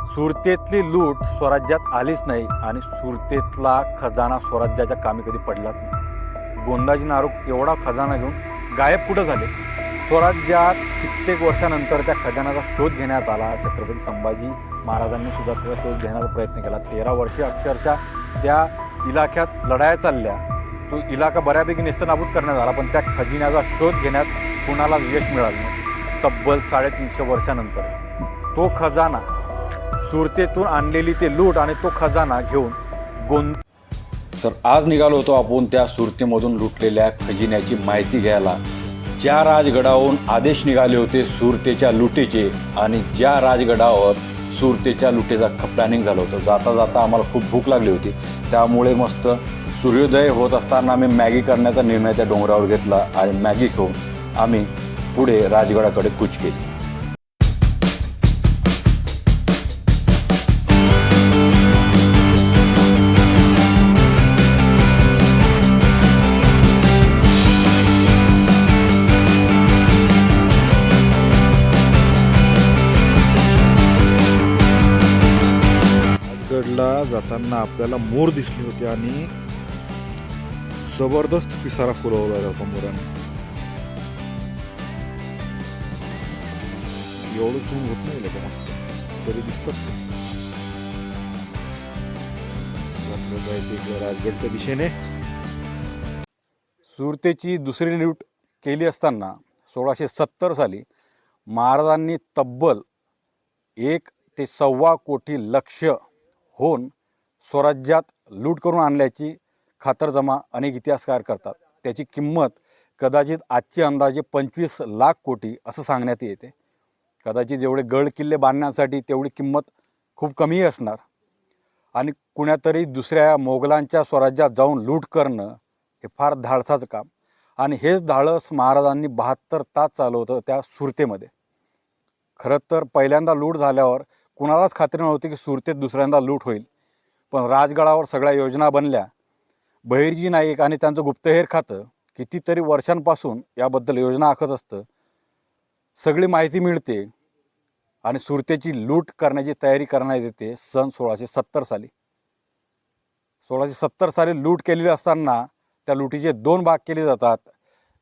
सुरतेतली लूट स्वराज्यात आलीच नाही आणि सुरतेतला खजाना स्वराज्याच्या कामी कधी पडलाच नाही. गोंदाजी नारोक एवढा खजाना घेऊन गायब कुठं झाले? स्वराज्यात कित्येक वर्षानंतर त्या खजानाचा शोध घेण्यात आला. छत्रपती संभाजी महाराजांनी सुद्धा त्याचा शोध घेण्याचा प्रयत्न केला. 13 वर्षे अक्षरशः त्या इलाक्यात लढाया चालल्या. तो इलाका बऱ्यापैकी नेस्तनाबूत करण्यात आला, पण त्या खजिन्याचा शोध घेण्यात कुणाला यश मिळालं नाही. तब्बल 350 वर्षानंतर तो खजाना, सुरतेतून आणलेली ते लूट आणि तो खजाना घेऊन तर आज निघालो होतो आपण त्या सुरतेमधून लुटलेल्या खजिन्याची माहिती घ्यायला. ज्या राजगडावरून आदेश निघाले होते सुरतेच्या लुटीचे आणि ज्या राजगडावर सुरतेच्या लुटीचा प्लॅनिंग झालं होतं, जाता जाता आम्हाला खूप भूक लागली होती. त्यामुळे मस्त सूर्योदय होत असताना आम्ही मॅगी करण्याचा निर्णय त्या डोंगरावर घेतला आणि मॅगी खाऊन आम्ही पुढे राजगडाकडे कूच केली. राजगडला जाताना आपल्याला मोर दिसले होते आणि जबरदस्त पिसारा फुलवला होता मोराने. एवढं झूम होत नाही का, मस्त तरी दिसतात. राजगडच्या दिशेने सुरतेची दुसरी लूट केली असताना 1670 साली महाराजांनी तब्बल 1 ते 1.25 कोटी लक्ष होऊन स्वराज्यात लूट करून आणल्याची खातरजमा अनेक इतिहासकार करतात. त्याची किंमत कदाचित आजची अंदाजे 25 लाख कोटी असं सांगण्यात येते. कदाचित जेवढे गड किल्ले बांधण्यासाठी तेवढी किंमत खूप कमी असणार आणि कुण्यातरी दुसऱ्या मोगलांच्या स्वराज्यात जाऊन लूट करणं हे फार धाडसाचं काम. आणि हेच धाडस महाराजांनी 72 तास चालवतं त्या सुरतेमध्ये. खरं तर पहिल्यांदा लूट झाल्यावर कुणालाच खात्री नव्हती की सुरतेत दुसऱ्यांदा लूट होईल, पण राजगडावर सगळ्या योजना बनल्या. बहिर्जी नाईक आणि त्यांचं गुप्तहेर खातं कितीतरी वर्षांपासून याबद्दल योजना आखत असतं. सगळी माहिती मिळते आणि सुरतेची लूट करण्याची तयारी करण्यात येते सन 1670 साली. 1670 साली लूट केलेली असताना त्या लुटीचे 2 भाग केले जातात,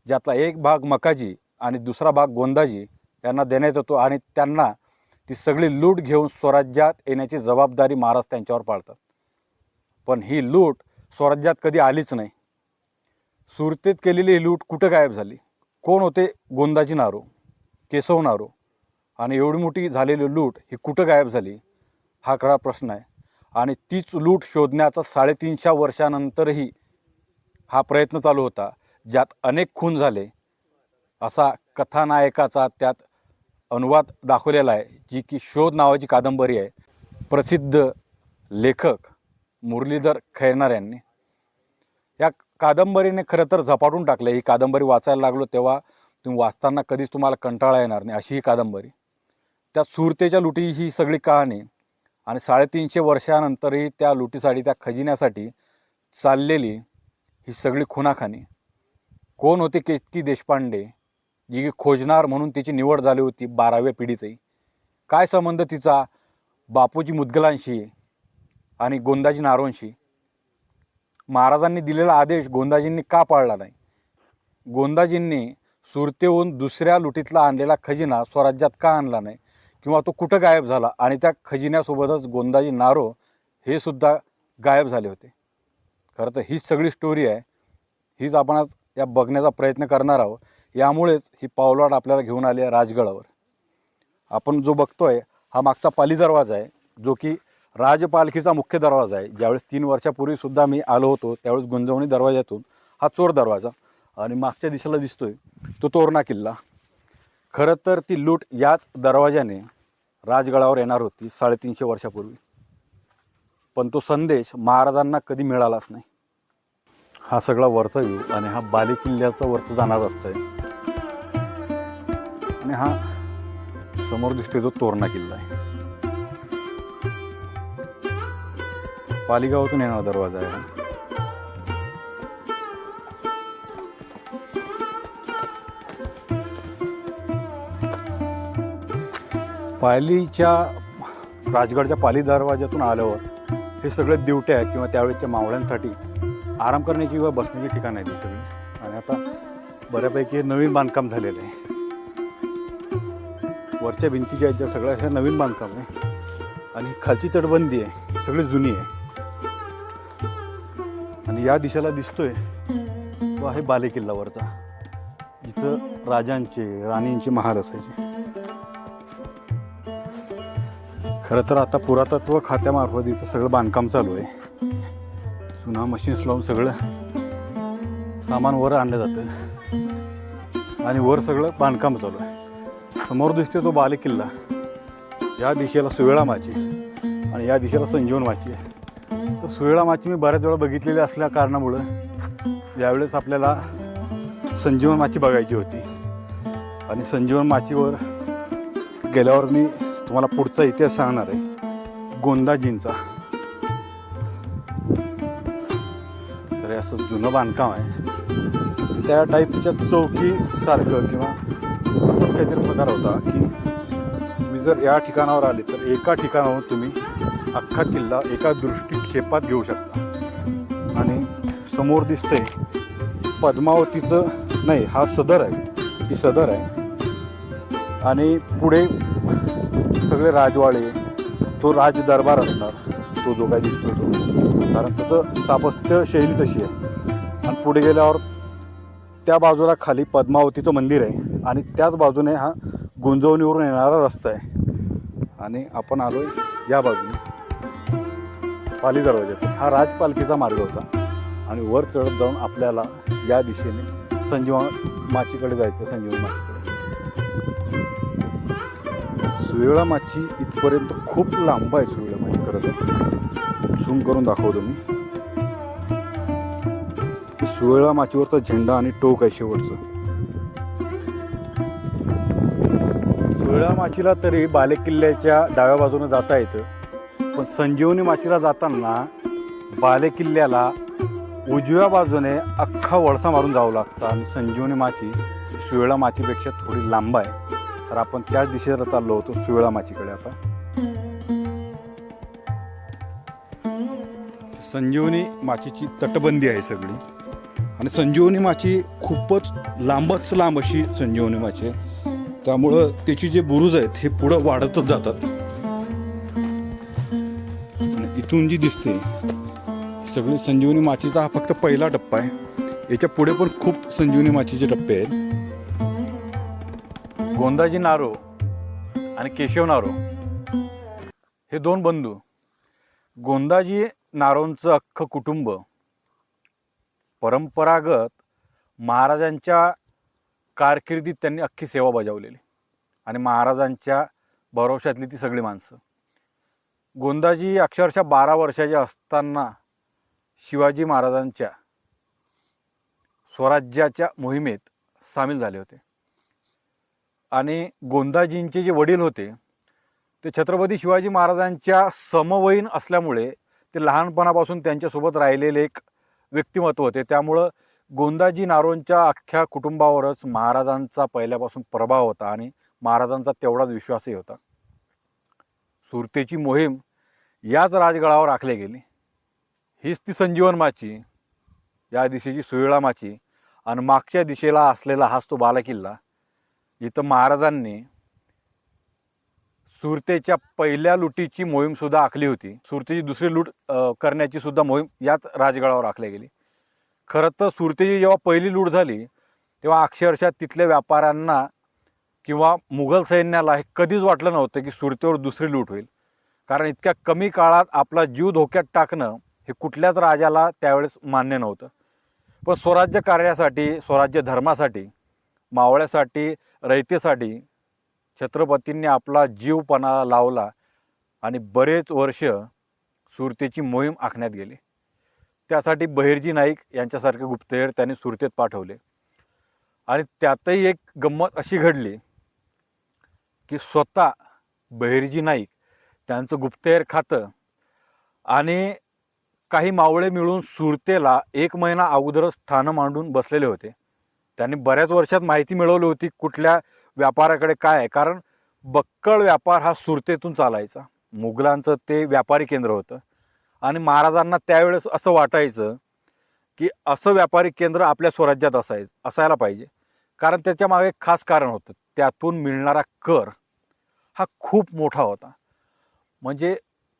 ज्यातला एक भाग मकाजी आणि दुसरा भाग गोंदाजी यांना देण्यात येतो आणि त्यांना ती सगळी लूट घेऊन स्वराज्यात येण्याची जबाबदारी महाराज त्यांच्यावर पाळतात. पण ही लूट स्वराज्यात कधी आलीच नाही. सुरतेत केलेली ही लूट कुठं गायब झाली? कोण होते गोंदाजी नारो, केशव नारो? आणि एवढी मोठी झालेली लूट ही कुठं गायब झाली हा खरा प्रश्न आहे. आणि तीच लूट शोधण्याचा 350 वर्षानंतरही हा प्रयत्न चालू होता, ज्यात अनेक खून झाले असा कथानायकाचा त्यात अनुवाद दाखवलेला आहे, जी की शोध नावाची कादंबरी आहे. प्रसिद्ध लेखक मुरलीधर खैरनार यांनी या कादंबरीने खरं तर झपाटून टाकलं. ही कादंबरी वाचायला लागलो तेव्हा तुम्ही वाचताना कधीच तुम्हाला कंटाळा येणार नाही अशी ही कादंबरी. त्या सुरतेच्या लुटी ही सगळी कहाणी आणि 350 वर्षानंतरही त्या लुटीसाठी, त्या खजिन्यासाठी चाललेली ही सगळी खुनाखानी. कोण होते केतकी देशपांडे, जी खोजणार म्हणून तिची निवड झाली होती 12व्या पिढीचंही? काय संबंध तिचा बापूजी मुदगलांशी आणि गोंदाजी नारोंशी? महाराजांनी दिलेला आदेश गोंदाजींनी का पाळला नाही? गोंदाजींनी सुरतेहून दुसऱ्या लुटीतला आणलेला खजिना स्वराज्यात का आणला नाही, किंवा तो कुठं गायब झाला? आणि त्या खजिन्यासोबतच गोंदाजी नारो हे सुद्धा गायब झाले होते. खरं तर हीच सगळी स्टोरी आहे. हीच आपण आज या बघण्याचा प्रयत्न करणार आहोत. यामुळेच ही पावलवाट आपल्याला घेऊन आली आहे राजगडावर. आपण जो बघतोय हा मागचा पाली दरवाजा आहे, जो की राजपालखीचा मुख्य दरवाजा आहे. ज्यावेळेस 3 वर्षापूर्वीसुद्धा मी आलो होतो त्यावेळेस गुंजवणी दरवाजातून हा चोर दरवाजा आणि मागच्या दिशेला दिसतोय तो तोरणा किल्ला. खरं तर ती लूट याच दरवाजाने राजगडावर येणार होती 350 वर्षापूर्वी, पण तो संदेश महाराजांना कधी मिळालाच नाही. हा सगळा वरचा व्ह्यू आणि हा बाले किल्ल्याचा वरचा जाणार रस्ता आहे आणि हा समोर दिसतोय तो तोरणा किल्ला आहे. पालीगावातून येणारा दरवाजा आहे हा. पालीच्या राजगडच्या पाली दरवाज्यातून आल्यावर हे सगळे दिवट्या किंवा त्यावेळेच्या मावळ्यांसाठी आराम करण्याची किंवा बसण्याची ठिकाण आहे ती सगळी. आणि आता बऱ्यापैकी हे नवीन बांधकाम झालेलं आहे. वरच्या भिंतीच्या आहेत ज्या सगळ्या ह्या नवीन बांधकाम आहे आणि खालची तटबंदी आहे सगळी जुनी आहे. आणि या दिशेला दिसतोय तो आहे बालेकिल्लावरचा, जिथं राजांचे राणींचे महाल असायचे. खरं तर आता पुरातत्व खात्यामार्फत इथं सगळं बांधकाम चालू आहे. चुना मशीन्स लावून सगळं सामान वर आणलं जातं आणि वर सगळं बांधकाम चालू आहे. समोर दिसते तो बालेकिल्ला, या दिशेला सुवेळा माची आणि या दिशेला संजीवन माची आहे. तर सुवेळा माची मी बऱ्याच वेळा बघितलेली असल्या कारणामुळं यावेळेस आपल्याला संजीवन माची बघायची होती. आणि संजीवन माचीवर गेल्यावर मी तुम्हाला पुढचा इतिहास सांगणार आहे गोंदाजींचा. तर हे असं जुनं बांधकाम आहे. त्या टाईपच्या चौकीसारखं किंवा असंच काहीतरी प्रकार होता की तुम्ही जर या ठिकाणावर आले तर एका ठिकाणावरून तुम्ही अख्खा किल्ला एका दृष्टिक्षेपात घेऊ शकता. आणि समोर दिसतंय पद्मावतीचं, नाही हा सदर आहे, ही सदर आहे. आणि पुढे सगळे राजवाडे, तो राज दरबार असणार तो जो काय दिसतो तो, कारण त्याचं स्थापत्य शैली तशी आहे. आणि पुढे गेल्यावर त्या बाजूला खाली पद्मावतीचं मंदिर आहे आणि त्याच बाजूने हा गुंजवणीवरून येणारा रस्ता आहे. आणि आपण आलोय या बाजूने पाली दरवाज्यातून. हा राजपालखीचा मार्ग होता आणि वर चढत जाऊन आपल्याला या दिशेने संजीवन माचीकडे जायचं. संजीवन माचीकडे सुवेळा माची इथपर्यंत खूप लांब आहे. सुवेळा माची खरं तर झूम करून दाखवतो मी. सुवेळा माचीवरचा झेंडा आणि टोक आहे शेवटचं. सुवेळा माचीला तरी बालेकिल्ल्याच्या डाव्या बाजूने जाता येतं, पण संजीवनी माचीला जाताना बालेकिल्ल्याला उजव्या बाजूने अख्खा वळसा मारून जावं लागतं. आणि संजीवनी माची सुवेळा माचीपेक्षा थोडी लांब आहे. तर आपण त्याच दिशेला चाललो होतो सुवेळा माचीकडे. आता संजीवनी माचीची तटबंदी आहे सगळी आणि संजीवनी माची खूपच लांबच लांब अशी संजीवनी माची आहे. त्यामुळं त्याची जे बुरुज आहेत हे पुढं वाढतच जातात. इथून जी दिसते सगळी संजीवनी माचीचा हा फक्त पहिला टप्पा आहे. याच्या पुढे पण खूप संजीवनी माचीचे टप्पे आहेत. गोंदाजी नारो आणि केशव नारो हे दोन बंधू. गोंदाजी नारोंचं अख्खं कुटुंब परंपरागत महाराजांच्या कारकिर्दीत त्यांनी अख्खी सेवा बजावलेली आणि महाराजांच्या भरोशातली ती सगळी माणसं. गोंदाजी अक्षरशः 12 वर्षाचे असताना शिवाजी महाराजांच्या स्वराज्याच्या मोहिमेत सामील झाले होते. आणि गोंदाजींचे जे वडील होते ते छत्रपती शिवाजी महाराजांच्या समवयीन असल्यामुळे ते लहानपणापासून त्यांच्यासोबत राहिलेले एक व्यक्तिमत्व होते. त्यामुळं गोंदाजी नारोंच्या अख्ख्या कुटुंबावरच महाराजांचा पहिल्यापासून प्रभाव होता आणि महाराजांचा तेवढाच विश्वासही होता. सुरतेची मोहीम याच राजगडावर आखली गेली. हीच ती संजीवन माची, या दिशेची सुवेळा माची आणि मागच्या दिशेला असलेला हाच तो बालेकिल्ला, जिथं महाराजांनी सुरतेच्या पहिल्या लुटीची मोहीमसुद्धा आखली होती. सुरतेची दुसरी लूट करण्याची सुद्धा मोहीम याच राजगडावर आखली गेली. खरं तर सुरतेची जेव्हा पहिली लूट झाली तेव्हा अक्षरशः तिथल्या व्यापाऱ्यांना किंवा मुघल सैन्याला हे कधीच वाटलं नव्हतं की सुरतेवर दुसरी लूट होईल. कारण इतक्या कमी काळात आपला जीव धोक्यात टाकणं हे कुठल्याच राजाला त्यावेळेस मान्य नव्हतं. पण स्वराज्य कार्यासाठी, स्वराज्य धर्मासाठी, मावळ्यासाठी, रयतेसाठी छत्रपतींनी आपला जीव पणाला लावला आणि बरेच वर्ष सुरतेची मोहीम आखण्यात गेली. त्यासाठी बहिर्जी नाईक यांच्यासारखे गुप्तहेर त्यांनी सुरतेत पाठवले. आणि त्यातही एक गंमत अशी घडली की स्वतः बहिर्जी नाईक, त्यांचं गुप्तहेर खातं आणि काही मावळे मिळून सुरतेला 1 महिना अगोदरच ठाणं मांडून बसलेले होते. त्यांनी बऱ्याच वर्षात माहिती मिळवली होती कुठल्या व्यापाराकडे काय आहे, कारण बक्कळ व्यापार हा सुरतेतून चालायचा. मुघलांचं ते व्यापारी केंद्र होतं आणि महाराजांना त्यावेळेस असं वाटायचं की असं व्यापारी केंद्र आपल्या स्वराज्यात असायला पाहिजे. कारण त्याच्यामागे एक खास कारण होतं. त्यातून मिळणारा कर हा खूप मोठा होता. म्हणजे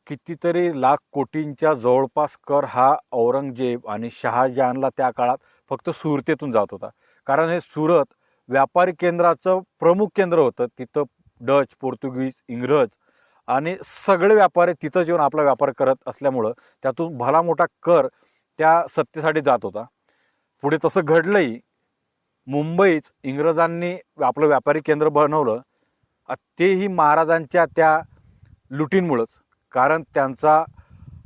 कितीतरी लाख कोटींच्या जवळपास कर हा औरंगजेब आणि शहाजहानला त्या काळात फक्त सुरतेतून जात होता. कारण हे सुरत व्यापारी केंद्राचं प्रमुख केंद्र होतं. तिथं डच, पोर्तुगीज, इंग्रज आणि सगळे व्यापारी तिथं येऊन आपला व्यापार करत असल्यामुळं त्यातून भला मोठा कर त्या सत्तेसाठी जात होता. पुढे तसं घडलंही. मुंबईच इंग्रजांनी आपलं व्यापारी केंद्र बनवलं, तेही महाराजांच्या त्या लुटींमुळंच. कारण त्यांचा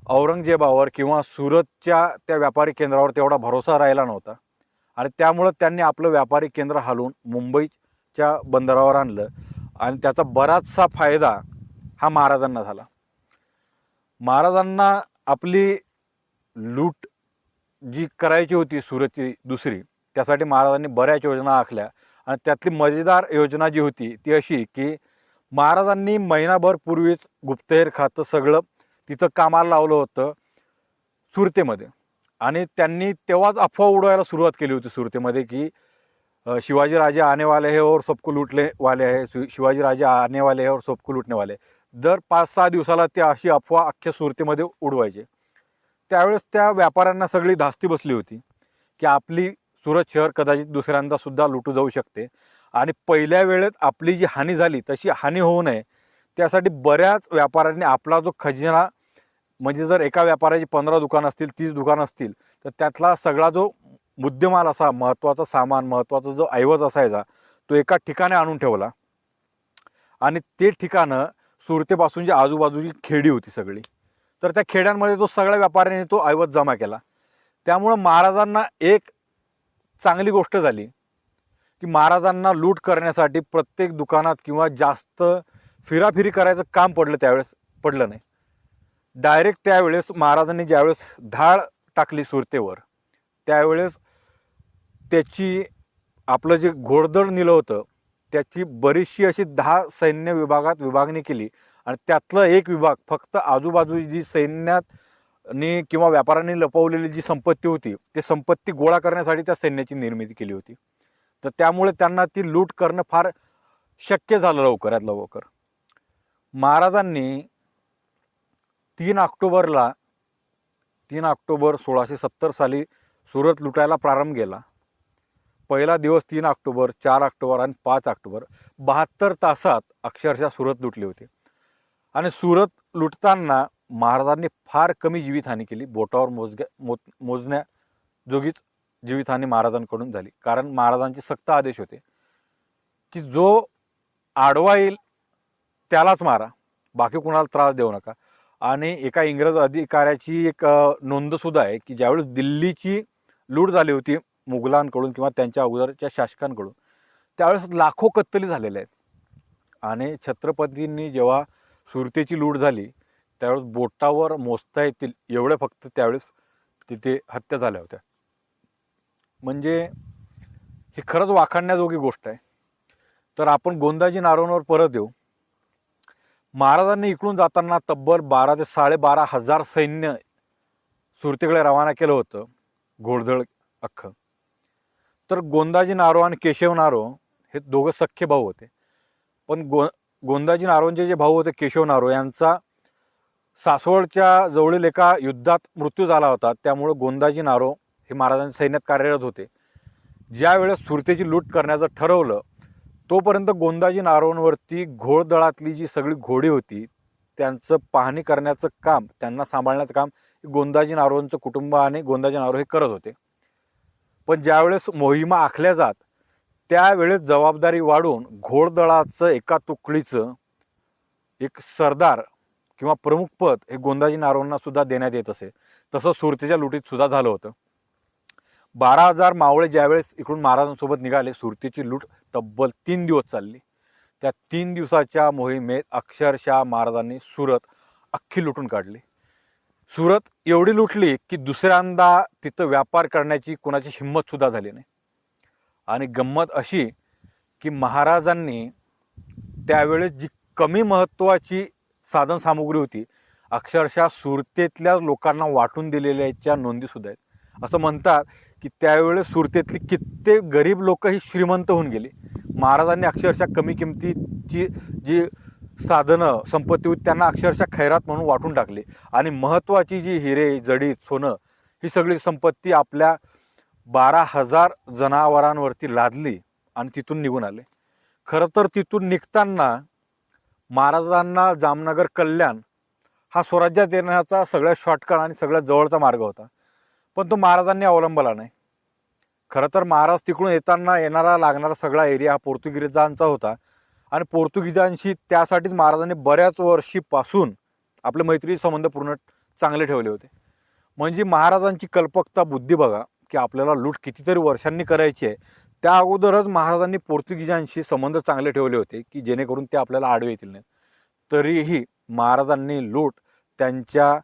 औरंगजेबावर किंवा सुरतच्या त्या व्यापारी केंद्रावर तेवढा भरोसा राहिला नव्हता आणि त्यामुळं त्यांनी आपलं व्यापारी केंद्र हलवून मुंबईच्या बंदरावर आणलं आणि त्याचा बराचसा फायदा हा महाराजांना झाला. महाराजांना आपली लूट जी करायची होती सुरतची दुसरी, त्यासाठी महाराजांनी बऱ्याच योजना आखल्या आणि त्यातली मजेदार योजना जी होती ती अशी की महाराजांनी महिनाभर पूर्वीच गुप्तहेर खातं सगळं तिथं कामाला लावलं होतं सुरतेमध्ये. आणि त्यांनी तेव्हाच अफवा उडवायला सुरुवात केली होती सुरतेमध्ये की शिवाजी राजे आने वाले है और सबको लूटने वाले है, शिवाजी राजे आने वाले है और सबको लूटने वाले. दर 5-6 दिवसाला ते अशी अफवा अख्ख्या सुरतेमध्ये उडवायचे. त्यावेळेस त्या व्यापाऱ्यांना सगळी धास्ती बसली होती की आपली सुरत शहर कदाचित दुसऱ्यांदा सुद्धा लुटू जाऊ शकते आणि पहिल्या वेळेत आपली जी हानी झाली तशी हानी होऊ नये त्यासाठी बऱ्याच व्यापाऱ्यांनी आपला जो खजिना, म्हणजे जर एका व्यापाऱ्याची 15 दुकानं असतील, 30 दुकानं असतील, तर त्यातला सगळा जो मुद्देमाल असा, महत्त्वाचा सामान, महत्त्वाचा जो ऐवज असायचा तो एका ठिकाणी आणून ठेवला. आणि ते ठिकाणं सुरतेपासून जी आजूबाजूची खेडी होती सगळी, तर त्या खेड्यांमध्ये तो सगळ्या व्यापाऱ्यांनी तो ऐवज जमा केला. त्यामुळं महाराजांना एक चांगली गोष्ट झाली की महाराजांना लूट करण्यासाठी प्रत्येक दुकानात किंवा जास्त फिराफिरी करायचं काम त्यावेळेस पडलं नाही. डायरेक्ट त्यावेळेस महाराजांनी ज्यावेळेस धाड टाकली सुरतेवर, त्यावेळेस त्याची आपलं जे घोडदळ नेलं होतं त्याची बरीचशी अशी 10 सैन्य विभागात विभागणी केली आणि त्यातलं एक विभाग फक्त आजूबाजूची जी सैन्याने किंवा व्यापाऱ्यांनी लपवलेली जी संपत्ती होती ते संपत्ती गोळा करण्यासाठी त्या सैन्याची निर्मिती केली होती. तर त्यामुळे त्यांना ती लूट करणं फार शक्य झालं लवकरात लवकर. महाराजांनी 3 ऑक्टोबर 1670 साली सुरत लुटायला प्रारंभ केला. पहिला दिवस 3 ऑक्टोबर, 4 ऑक्टोबर आणि 5 ऑक्टोबर 72 तासात अक्षरशः सुरत लुटली होती. आणि सुरत लुटताना महाराजांनी फार कमी जीवितहानी केली. बोटावर मोजण्याजोगीच जीवितहानी महाराजांकडून झाली. कारण महाराजांचे सक्त आदेश होते की जो आडवा येईल त्यालाच मारा, बाकी कोणाला त्रास देऊ नका. आणि एका इंग्रज अधिकाऱ्याची एक नोंदसुद्धा आहे की ज्यावेळेस दिल्लीची लूट झाली होती मुघलांकडून किंवा त्यांच्या अगोदरच्या शासकांकडून, त्यावेळेस लाखो कत्तली झालेल्या आहेत. आणि छत्रपतींनी जेव्हा सुरतेची लूट झाली त्यावेळेस बोटावर मोजता येतील एवढे फक्त त्यावेळेस तिथे हत्या झाल्या होत्या. म्हणजे ही खरंच वाखाणण्याजोगी गोष्ट आहे. तर आपण गोंदाजी नारोनवर परत येऊ. महाराजांनी इकडून जाताना तब्बल 12 ते 12.5 हजार सैन्य सुरतेकडे रवाना केलं होतं, घोडदळ अख्खं. तर गोंदाजी नारो आणि केशव नारो हे दोघं सख्खे भाऊ होते. पण गोंदाजी नारोंचे जे भाऊ होते केशव नारो यांचा सासवडच्या जवळील एका युद्धात मृत्यू झाला होता. त्यामुळं गोंदाजी नारो हे महाराजांच्या सैन्यात कार्यरत होते. ज्या वेळेस सुरतेची लूट करण्याचं ठरवलं तोपर्यंत गोंदाजी नारोंवरती घोडदळातली जी सगळी घोडी होती त्यांचं पाहणी करण्याचं काम, त्यांना सांभाळण्याचं काम गोंदाजी नारोंचं कुटुंब आणि गोंदाजी नारो हे करत होते. पण ज्यावेळेस मोहिमा आखल्या जात त्यावेळेस जबाबदारी वाढून घोडदळाचं एका तुकडीचं एक सरदार किंवा प्रमुख पद हे गोंदाजी नारोंना सुद्धा देण्यात येत असे. तसं सुरतेच्या लुटीत सुद्धा झालं होतं. 12,000 मावळे ज्यावेळेस इकडून महाराजांसोबत निघाले, सुरतेची लूट तब्बल 3 दिवस चालली. त्या 3 दिवसाच्या मोहिमेत अक्षरशः महाराजांनी सुरत अख्खी लुटून काढली. सुरत एवढी लुटली की दुसऱ्यांदा तिथं व्यापार करण्याची कोणाची हिंमत सुद्धा झाली नाही. आणि गंमत अशी की महाराजांनी त्यावेळेस जी कमी महत्त्वाची साधनसामुग्री होती अक्षरशः सुरतेतल्या लोकांना वाटून दिलेल्याच्या नोंदीसुद्धा आहेत. असं म्हणतात की त्यावेळेस सुरतेतली कित्येक गरीब लोक ही श्रीमंत होऊन गेली. महाराजांनी अक्षरशः कमी किमतीची जी साधनं संपत्ती होती त्यांना अक्षरशः खैरात म्हणून वाटून टाकली आणि महत्त्वाची जी हिरे जडीत सोनं ही सगळी संपत्ती आपल्या 12,000 जनावरांवरती लादली आणि तिथून निघून आले. खरं तर तिथून निघताना महाराजांना जामनगर कल्याण हा स्वराज्यात येण्याचा सगळ्यात शॉर्टकट आणि सगळ्यात जवळचा मार्ग होता, पण तो महाराजांनी अवलंबला नाही. खरं तर महाराज तिकडून येताना येणारा लागणारा सगळा एरिया हा पोर्तुगीजांचा होता आणि पोर्तुगीजांशी त्यासाठीच महाराजांनी बऱ्याच वर्षीपासून आपले मैत्री संबंध पूर्ण चांगले ठेवले होते. म्हणजे महाराजांची कल्पकता बुद्धी बघा की आपल्याला लूट कितीतरी वर्षांनी करायची आहे, त्या अगोदरच महाराजांनी पोर्तुगीजांशी संबंध चांगले ठेवले होते की जेणेकरून ते आपल्याला आडवे येतील नाहीत. तरीही महाराजांनी लूट त्यांच्या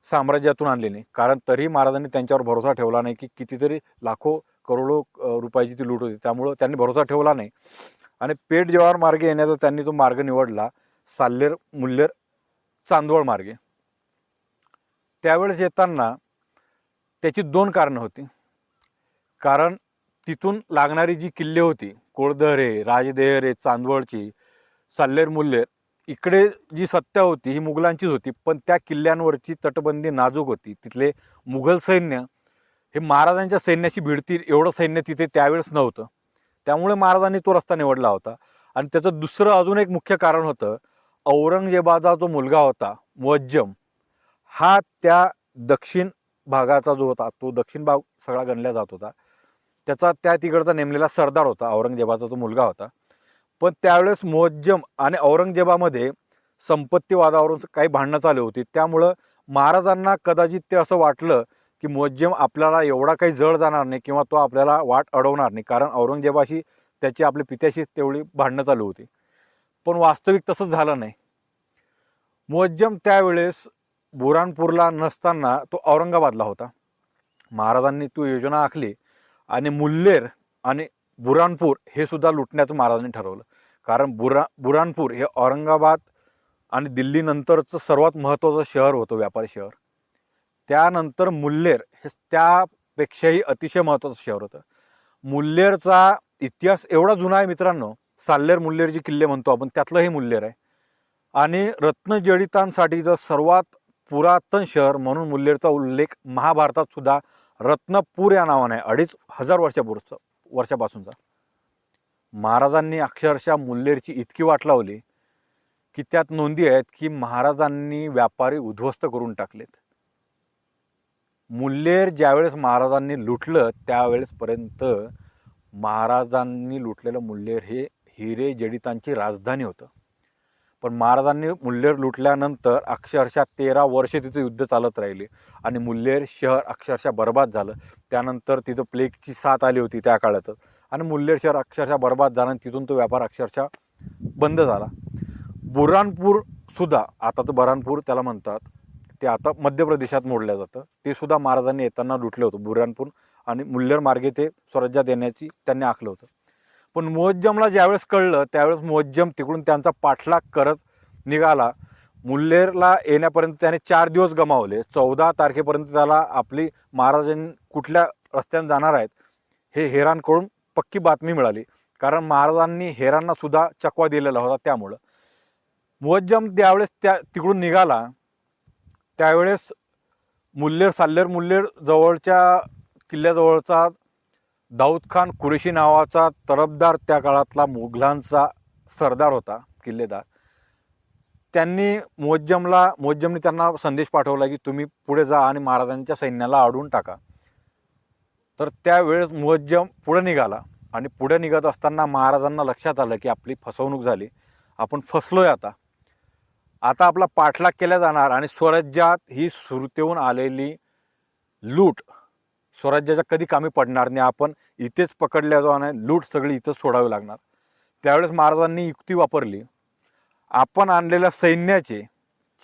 साम्राज्यातून आणली नाही, कारण तरीही महाराजांनी त्यांच्यावर भरोसा ठेवला नाही की कितीतरी लाखो करोडो रुपयाची ती लूट होती. त्यामुळं त्यांनी भरोसा ठेवला नाही आणि पेठ जव्हार मार्गे येण्याचा त्यांनी तो मार्ग निवडला, साल्लेर मुल्लेर चांदवड मार्गे. त्यावेळेस येताना त्याची 2 कारणं होती. कारण तिथून लागणारी जी किल्ले होती कोळदरे, राजदेहरे, चांदवडची, साल्लेर मुल्लेर, इकडे जी सत्ता होती ही मुघलांचीच होती, पण त्या किल्ल्यांवरची तटबंदी नाजूक होती. तिथले मुघल सैन्य हे महाराजांच्या सैन्याशी भिडतील एवढं सैन्य तिथे त्यावेळेस नव्हतं. त्यामुळे महाराजांनी तो रस्ता निवडला होता. आणि त्याचं दुसरं अजून एक मुख्य कारण होतं, औरंगजेबाचा जो मुलगा होता मुअज्जम, हा त्या दक्षिण भागाचा जो होता तो दक्षिण भाग सगळा गणला जात होता, त्याचा त्या तिकडचा नेमलेला सरदार होता, औरंगजेबाचा तो मुलगा होता. पण त्यावेळेस मुअज्जम आणि औरंगजेबामध्ये संपत्ती वादावरून काही भांडणं चालू होती. त्यामुळं महाराजांना कदाचित ते असं वाटलं की मुअज्जम आपल्याला एवढा काही जड जाणार नाही किंवा तो आपल्याला वाट अडवणार नाही, कारण औरंगजेबाशी त्याची आपल्या पित्याशी तेवढी भांडणं चालू होती. पण वास्तविक तसंच झालं नाही. मुअज्जम त्यावेळेस बुरानपूरला नसताना तो औरंगाबादला होता. महाराजांनी ती योजना आखली आणि मुल्लेर आणि बुरानपूर हे सुद्धा लुटण्याचं महाराजांनी ठरवलं, कारण बुरानपूर हे औरंगाबाद आणि दिल्लीनंतरचं सर्वात महत्त्वाचं शहर होतं, व्यापारी शहर. त्यानंतर मुल्लेर हे त्यापेक्षाही अतिशय महत्त्वाचं शहर होतं. मुल्लेरचा इतिहास एवढा जुना आहे मित्रांनो, साल्लेर मुल्लेर जी किल्ले म्हणतो आपण त्यातलं हे मुल्लेर आहे. आणि रत्नजडितांसाठीचं सर्वात पुरातन शहर म्हणून मुल्लेरचा उल्लेख महाभारतात सुद्धा रत्नपूर या नावाने आहे, 2500 वर्षापासूनचा. महाराजांनी अक्षरशः मुल्लेरची इतकी वाट लावली की त्यात नोंदी आहेत की महाराजांनी व्यापारी उद्ध्वस्त करून टाकलेत. मुल्लेर ज्यावेळेस महाराजांनी लुटलं त्यावेळेसपर्यंत महाराजांनी लुटलेलं मुल्लेर हे हिरे जडितांची राजधानी होतं. पण महाराजांनी मुल्लेर लुटल्यानंतर अक्षरशः 13 वर्षे तिथे युद्ध चालत राहिले आणि मुल्लेर शहर अक्षरशः बर्बाद झालं. त्यानंतर तिथं प्लेगची साथ आली होती त्या काळात आणि मुल्लेर शहर अक्षरशः बर्बाद झालं आणि तिथून तो व्यापार अक्षरशः बंद झाला. बुरानपूर सुद्धा, आताचं बऱ्हाणपूर त्याला म्हणतात, ते आता मध्य प्रदेशात मोडलं जातं, ते सुद्धा महाराजांनी येताना लुटलं होतं. बुऱ्हाणपूर आणि मुल्लेर मार्गे ते स्वराज्यात देण्याची त्यांनी आखलं होतं. पण मुअज्जमला ज्यावेळेस कळलं त्यावेळेस मुअज्जम तिकडून त्यांचा पाठलाग करत निघाला. मुल्लेरला येण्यापर्यंत त्याने 4 दिवस गमावले. 14 तारखेपर्यंत त्याला आपली महाराजांनी कुठल्या रस्त्याने जाणार आहेत हे हेरांकडून पक्की बातमी मिळाली, कारण महाराजांनी हेरांना सुद्धा चकवा दिलेला होता. त्यामुळं मुअज्जम त्यावेळेस तिकडून निघाला त्यावेळेस मुल्लेर साल्लेर मुल्लेर जवळच्या किल्ल्याजवळचा दाऊद खान कुरेशी नावाचा तरफदार, त्या काळातला मुघलांचा सरदार होता, किल्लेदार. त्यांनी मुअज्जमने त्यांना संदेश पाठवला की तुम्ही पुढे जा आणि महाराजांच्या सैन्याला अडवून टाका. तर त्यावेळेस मुअज्जम पुढे निघाला आणि पुढे निघत असताना महाराजांना लक्षात आलं की आपली फसवणूक झाली, आपण फसलोय. आता आपला पाठलाग केला जाणार आणि स्वराज्यात ही सुरतेहून आलेली लूट स्वराज्याच्या कधी कामी पडणार नाही, आपण इथेच पकडल्या जाऊ आणि लूट सगळी इथंच सोडावी लागणार. त्यावेळेस महाराजांनी युक्ती वापरली. आपण आणलेल्या सैन्याचे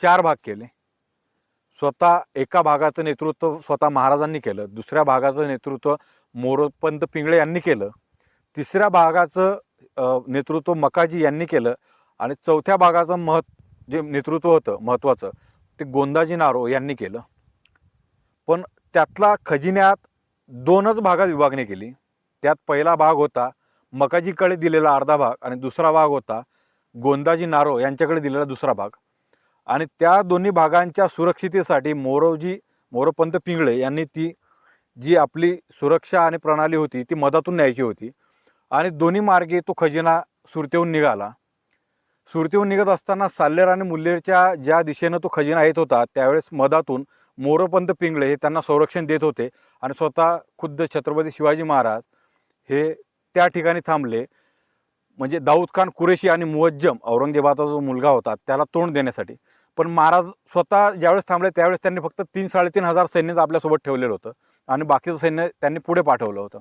4 भाग केले. स्वतः एका भागाचं नेतृत्व स्वतः महाराजांनी केलं, दुसऱ्या भागाचं नेतृत्व मोरोपंत पिंगळे यांनी केलं, तिसऱ्या भागाचं नेतृत्व मकाजी यांनी केलं आणि चौथ्या भागाचं जे नेतृत्व होतं महत्त्वाचं ते गोंदाजी नारो यांनी केलं. पण त्यातला खजिन्यात 2च भागात विभागणी केली. त्यात पहिला भाग होता मकाजीकडे दिलेला अर्धा भाग आणि दुसरा भाग होता गोंदाजी नारो यांच्याकडे दिलेला दुसरा भाग. आणि त्या दोन्ही भागांच्या सुरक्षितेसाठी मोरोपंत पिंगळे यांनी ती जी आपली सुरक्षा आणि प्रणाली होती ती मधातून न्यायची होती. आणि दोन्ही मार्गे तो खजिना सुरतेहून निघाला. सुरतेहून निघत असताना साल्हेर आणि मुल्हेरच्या ज्या दिशेनं तो खजिना येत होता त्यावेळेस मधातून मोरोपंत पिंगळे हे त्यांना संरक्षण देत होते आणि स्वतः खुद्द छत्रपती शिवाजी महाराज हे त्या ठिकाणी थांबले, म्हणजे दाऊद खान कुरेशी आणि मुअज्जम औरंगजेबाचा जो मुलगा होता त्याला तोंड देण्यासाठी. पण महाराज स्वतः ज्यावेळेस थांबले त्यावेळेस त्यांनी फक्त 3-3.5 हजार सैन्यच आपल्यासोबत ठेवलेलं होतं आणि बाकीचं सैन्य त्यांनी पुढे पाठवलं होतं.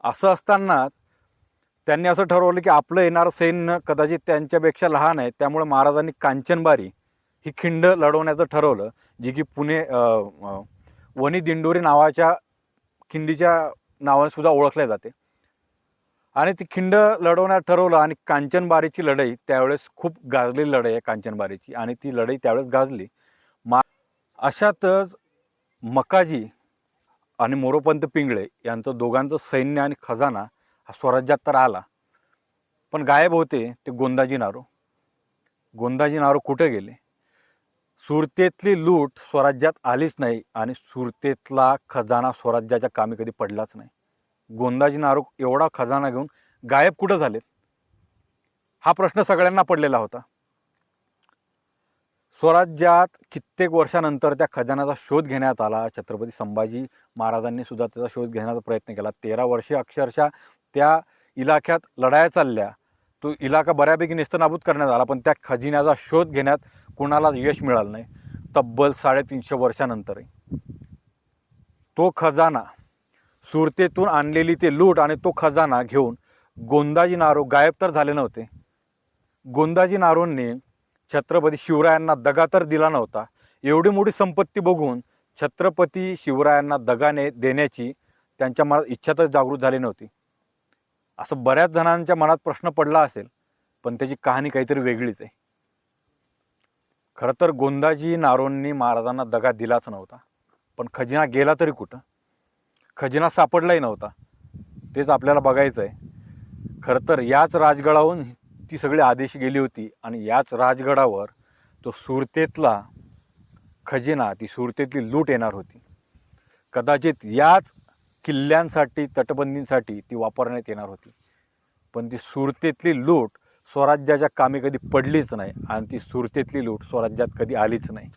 असं असताना त्यांनी असं ठरवलं की आपलं येणारं सैन्य कदाचित त्यांच्यापेक्षा लहान आहे, त्यामुळे महाराजांनी कांचनबारी ही खिंड लढवण्याचं ठरवलं, जी की वणी दिंडोरी नावाच्या खिंडीच्या नावाने सुद्धा ओळखल्या जाते. आणि ती खिंड लढवण्यात ठरवलं आणि कांचनबारीची लढाई त्यावेळेस खूप गाजलेली लढाई आहे कांचनबारीची, आणि ती लढाई त्यावेळेस गाजली. अशातच मकाजी आणि मोरोपंत पिंगळे यांचं दोघांचं सैन्य आणि खजाना हा स्वराज्यात तर आला, पण गायब होते ते गोंदाजी नारो. गोंदाजी नारो कुठे गेले? सुरतेतली लूट स्वराज्यात आलीच नाही आणि सुरतेतला खजाना स्वराज्याच्या कामी कधी पडलाच नाही. गोंदाजी नारो एवढा खजाना घेऊन गायब कुठं झालेत? हा प्रश्न सगळ्यांना पडलेला होता. स्वराज्यात कित्येक वर्षानंतर त्या खजानाचा शोध घेण्यात आला. छत्रपती संभाजी महाराजांनी सुद्धा त्याचा शोध घेण्याचा प्रयत्न केला. 13 वर्षे अक्षरशः त्या इलाक्यात लढाया चालल्या. तो इलाका बऱ्यापैकी नेस्तनाबूत करण्यात आला, पण त्या खजिन्याचा शोध घेण्यात कोणाला यश मिळालं नाही. तब्बल 350 वर्षानंतरही तो खजाना, सुरतेतून आणलेली ते लूट आणि तो खजाना घेऊन गोंदाजी नारो गायब तर झाले नव्हते. गोंदाजी नारोंनी छत्रपती शिवरायांना दगा तर दिला नव्हता. एवढी मोठी संपत्ती बघून छत्रपती शिवरायांना दगा देण्याची त्यांच्या मनात इच्छा तर जागृत झाली नव्हती. असं बऱ्याच जणांच्या मनात प्रश्न पडला असेल, पण त्याची कहाणी काहीतरी वेगळीच आहे. खरं तर गोंदाजी नारोंनी महाराजांना दगा दिलाच नव्हता, पण खजिना गेला तरी कुठं? खजिना सापडलाही नव्हता. तेच आपल्याला बघायचं आहे. खरं तर याच राजगडावरून ती सगळी आदेश गेली होती आणि याच राजगडावर तो सुरतेतला खजिना, ती सुरतेतली लूट येणार होती. कदाचित याच किल्ल्यांसाठी, तटबंदींसाठी ती वापरण्यात येणार होती, पण ती सुरतेतली लूट स्वराज्याच्या कामी कधी पडलीच नाही आणि ती सुरतेतली लूट स्वराज्यात कधी आलीच नाही.